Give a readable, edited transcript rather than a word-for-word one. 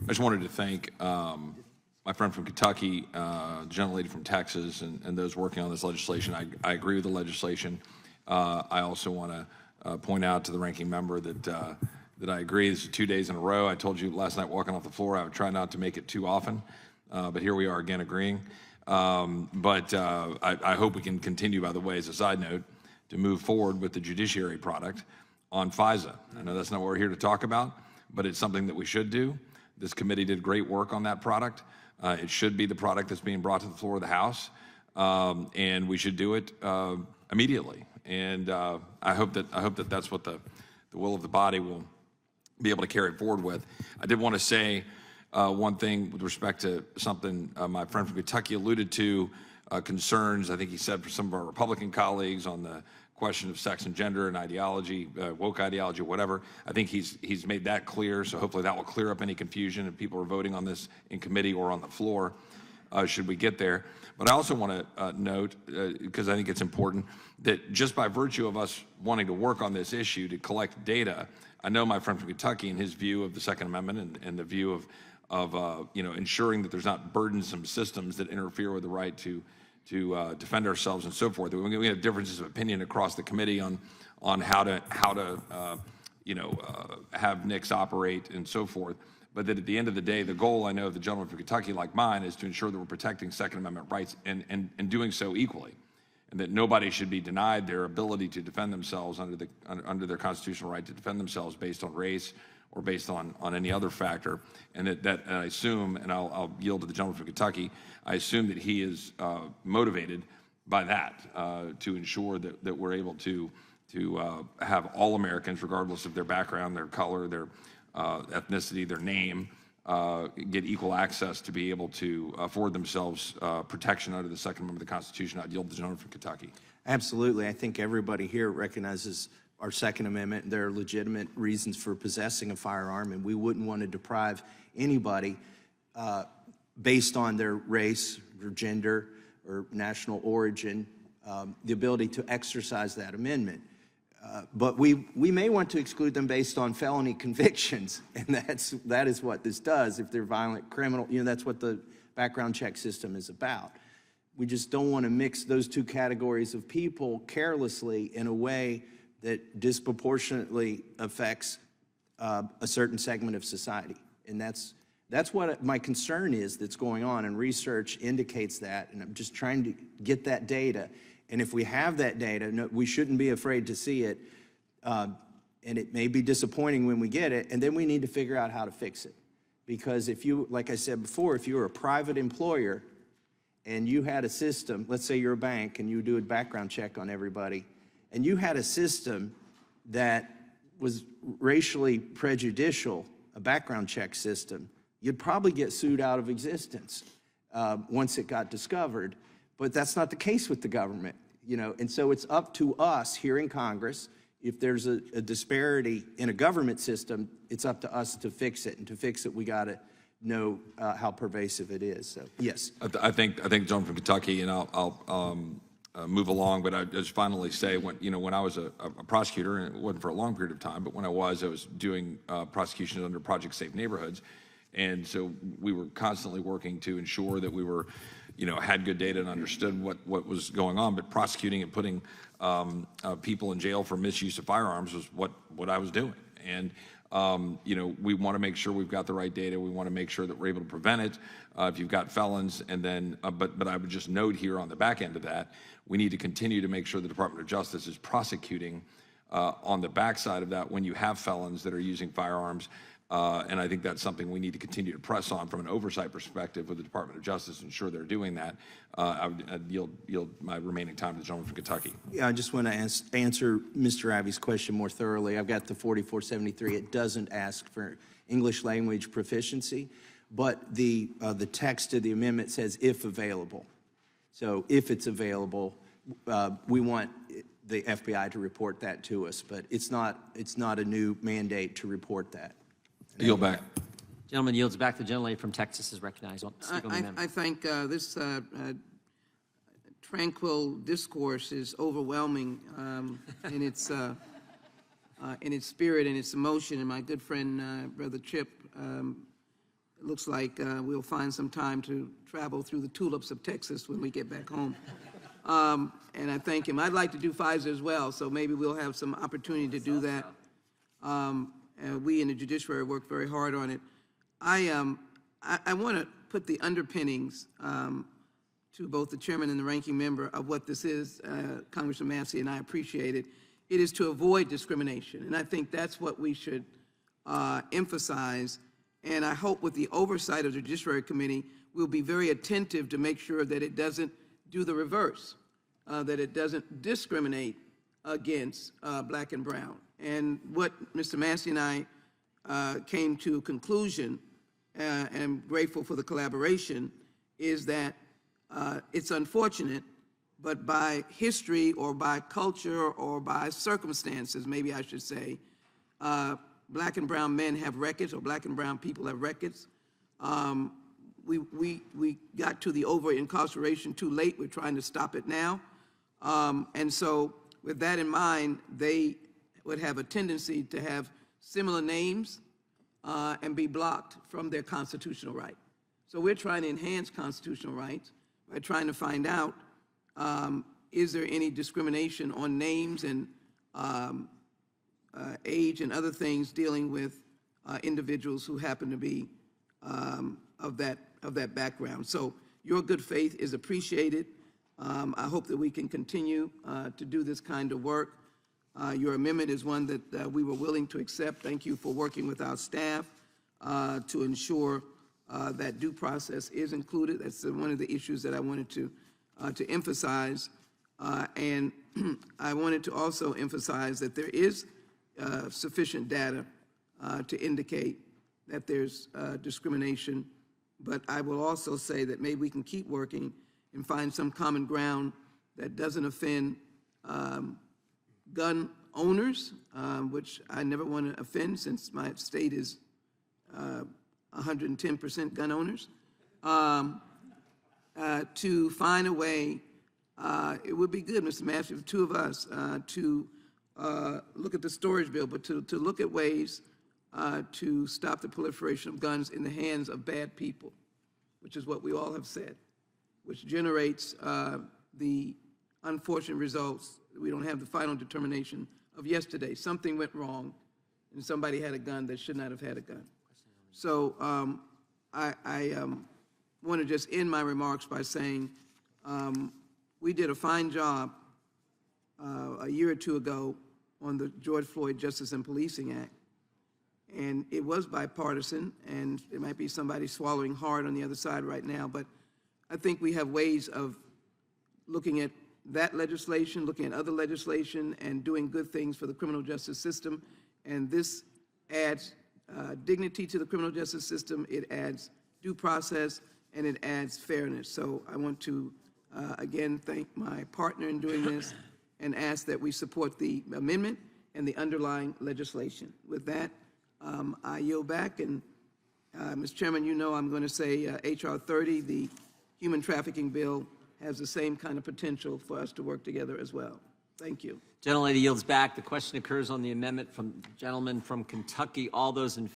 just wanted to thank my friend from Kentucky, gentlelady from Texas, and those working on this legislation. I agree with the legislation. I also want to point out to the ranking member that I agree. This is 2 days in a row. I told you last night walking off the floor I would try not to make it too often, but here we are again agreeing. I hope we can continue, by the way, as a side note, to move forward with the judiciary product on FISA. I know that's not what we're here to talk about, but it's something that we should do. This committee did great work on that product. It should be the product that's being brought to the floor of the House, and we should do it immediately. And I hope that that's what the will of the body will be able to carry it forward with. I did want to say one thing with respect to something my friend from Kentucky alluded to, concerns, I think he said, for some of our Republican colleagues on the question of sex and gender and ideology, woke ideology, whatever. I think he's made that clear, so hopefully that will clear up any confusion if people are voting on this in committee or on the floor, should we get there. But I also want to note, because I think it's important, that just by virtue of us wanting to work on this issue to collect data, I know my friend from Kentucky and his view of the Second Amendment and the view of ensuring that there's not burdensome systems that interfere with the right to defend ourselves and so forth. We have differences of opinion across the committee on how to have NICS operate and so forth. But that at the end of the day, the goal, I know, of the gentleman from Kentucky, like mine, is to ensure that we're protecting Second Amendment rights and doing so equally, and that nobody should be denied their ability to defend themselves under their constitutional right to defend themselves based on race or based on any other factor. And that I assume, and I'll yield to the gentleman from Kentucky, I assume that he is motivated by that to ensure that we're able to have all Americans, regardless of their background, their color, their ethnicity, their name, get equal access to be able to afford themselves protection under the Second Amendment of the Constitution. I'd yield to the gentleman from Kentucky. Absolutely. I think everybody here recognizes our Second Amendment, and there are legitimate reasons for possessing a firearm, and we wouldn't want to deprive anybody based on their race or gender or national origin the ability to exercise that amendment. But we may want to exclude them based on felony convictions, and that is what this does. If they're violent criminal, that's what the background check system is about. We just don't want to mix those two categories of people carelessly in a way that disproportionately affects a certain segment of society. And that's what my concern is that's going on, and research indicates that, and I'm just trying to get that data. And if we have that data, we shouldn't be afraid to see it, and it may be disappointing when we get it, and then we need to figure out how to fix it. Because if you, like I said before, if you were a private employer and you had a system, let's say you're a bank and you do a background check on everybody, and you had a system that was racially prejudicial, a background check system, you'd probably get sued out of existence once it got discovered. But that's not the case with the government, and so it's up to us here in Congress. If there's a disparity in a government system, it's up to us to fix it, and to fix it, we got to know how pervasive it is. So yes, I think John from Kentucky, and I'll move along, but I just finally say, when I was a prosecutor, and it wasn't for a long period of time, but when I was doing prosecutions under Project Safe Neighborhoods, and so we were constantly working to ensure that we were, had good data and understood what was going on, but prosecuting and putting people in jail for misuse of firearms was what I was doing. And we want to make sure we've got the right data. We want to make sure that we're able to prevent it if you've got felons. And then, but I would just note here on the back end of that, we need to continue to make sure the Department of Justice is prosecuting on the backside of that when you have felons that are using firearms. And I think that's something we need to continue to press on from an oversight perspective with the Department of Justice, ensure they're doing that. I'd yield my remaining time to the gentleman from Kentucky. Yeah, I just want to answer Mr. Ivey's question more thoroughly. I've got the 4473. It doesn't ask for English language proficiency, but the text of the amendment says if available. So if it's available, we want the FBI to report that to us, but it's not a new mandate to report that. Yield back. Gentleman yields back. The gentlelady from Texas is recognized. I think this tranquil discourse is overwhelming in its spirit and its emotion. And my good friend, Brother Chip, it looks like we'll find some time to travel through the tulips of Texas when we get back home. And I thank him. I'd like to do Pfizer as well, so maybe we'll have some opportunity to do that. And we in the judiciary worked very hard on it. I want to put the underpinnings to both the chairman and the ranking member of what this is. Congressman Massey and I appreciate it. It is to avoid discrimination, and I think that's what we should emphasize. And I hope with the oversight of the Judiciary Committee, we'll be very attentive to make sure that it doesn't do the reverse, that it doesn't discriminate against black and brown. And what Mr. Massey and I came to a conclusion, and I'm grateful for the collaboration, is that it's unfortunate, but by history or by culture or by circumstances, maybe I should say, black and brown men have records, or black and brown people have records. We got to the over-incarceration too late. We're trying to stop it now. And so with that in mind, they would have a tendency to have similar names and be blocked from their constitutional right. So we're trying to enhance constitutional rights by trying to find out, is there any discrimination on names and age and other things dealing with individuals who happen to be of that background. So your good faith is appreciated. I hope that we can continue to do this kind of work. Your amendment is one that we were willing to accept. Thank you for working with our staff to ensure that due process is included. That's one of the issues that I wanted to emphasize. And I wanted to also emphasize that there is sufficient data to indicate that there's discrimination. But I will also say that maybe we can keep working and find some common ground that doesn't offend gun owners, which I never want to offend since my state is 110% gun owners, to find a way. It would be good, Mr. Massey, for two of us to look at the storage bill, but to look at ways to stop the proliferation of guns in the hands of bad people, which is what we all have said, which generates the unfortunate results. We don't have the final determination of yesterday. Something went wrong, and somebody had a gun that should not have had a gun. So I want to just end my remarks by saying we did a fine job a year or two ago on the George Floyd Justice and Policing Act. And it was bipartisan, and there might be somebody swallowing hard on the other side right now, but I think we have ways of looking at that legislation, looking at other legislation, and doing good things for the criminal justice system. And this adds dignity to the criminal justice system, it adds due process, and it adds fairness. So I want to, again, thank my partner in doing this and ask that we support the amendment and the underlying legislation. With that, I yield back, and Mr. Chairman, you know I'm going to say H.R. 30, the human trafficking bill, has the same kind of potential for us to work together as well. Thank you. Gentlelady yields back. The question occurs on the amendment from the gentleman from Kentucky. All those in